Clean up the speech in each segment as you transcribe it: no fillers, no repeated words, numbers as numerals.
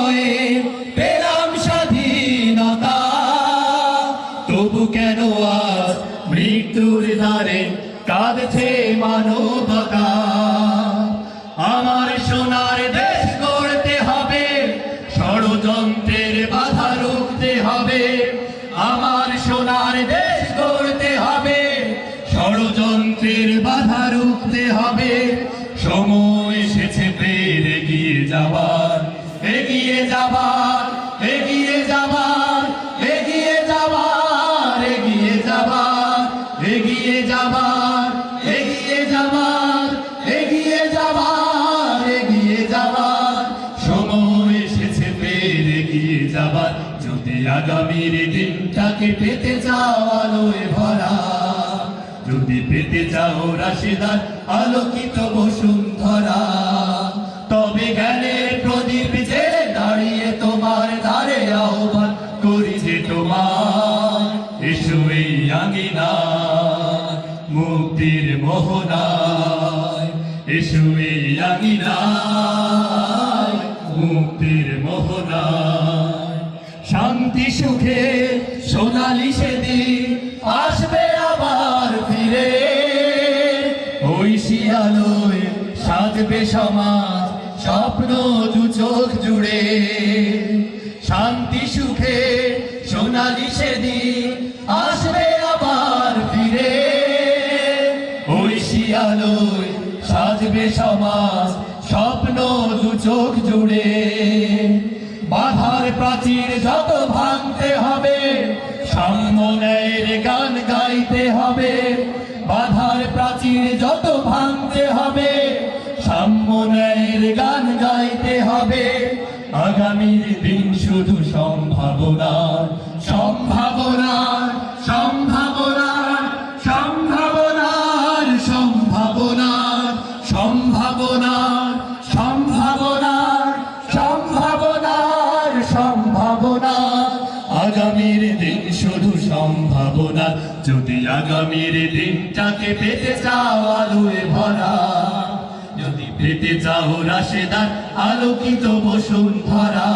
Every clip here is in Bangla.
বিনিময়ে পেলাম স্বাধীনতা, তবু কেন আজ মৃত্যুর দ্বারে কাঁদছে মানবতা। আমার সোনার দেশ গড়তে হবে, ষড়যন্ত্রের বাধা রুখতে হবে। আমার সোনার দেশ গড়তে হবে, ষড়যন্ত্রের বাধা রুখতে হবে। সময় এসেছে ফের এগিয়ে যাবার, এগিয়ে যাবার, এগিয়ে যাবার, এগিয়ে যাবার, এগিয়ে যাবার, এগিয়ে যাবার, এগিয়ে যাবার, এগিয়ে যাবার, এগিয়ে যাবার। সময় এসেছে ফের এগিয়ে যাবার। যদি আগামীর দিনটাকে পেতে চাও আলোয় ভরা, যদি পেতে চাও রাশেদার আলোকিত বসুন্ধরা, তবে জ্ঞানের প্রদীপ জেলে দাঁড়িয়ে তোমার ধারে আহ্বান করি যে তোমার, এসো এই আঙিনায় মুক্তির মোহনায়, এসো এই আঙিনায় মুক্তির মোহনায়। শান্তি সুখে সোনালি সেদিন আসবে আবার ফিরে, ঐশী আলোয় সাজবে সমাজ স্বপ্ন দু চোখ জুড়ে। শান্তি সুখে সোনালি সেদিন আসবে আবার ফিরে, ঐশী আলোয় সাজবে সমাজ স্বপ্ন দু চোখ জুড়ে। বাধার প্রাচীর যত ভাঙতে হবে, সাম্য ন্যায়ের গান গাইতে হবে। বাধার প্রাচীর যত ভাঙতে হবে, সাম্য ন্যায়ের গান গাইতে হবে। আগামীর দিন শুধু সম্ভাবনার, সম্ভাবনার, সম্ভাবনার, সম্ভাবনার, সম্ভাবনার, সম্ভাবনার, সম্ভাবনার, সম্ভাবনার, সম্ভাবনার। আগামীর দিন শুধু সম্ভাবনা। যদি আগামীর দিনটাকে পেতে চাও আলোয় ভরা, যদি পেতে চাও রাশেদার আলোকিত বসুন্ধরা,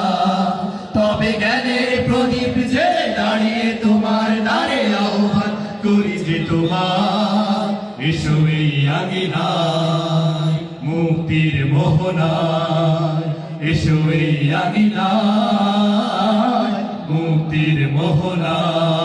তবে জ্ঞানের প্রদীপ যে দাঁড়িয়ে তোমার দ্বারে আহ্বান করি যে তোমার, এসো এই আঙিনায় মুক্তির মোহনায়, এসো এই আঙিনায় মুক্তির মোহনায়।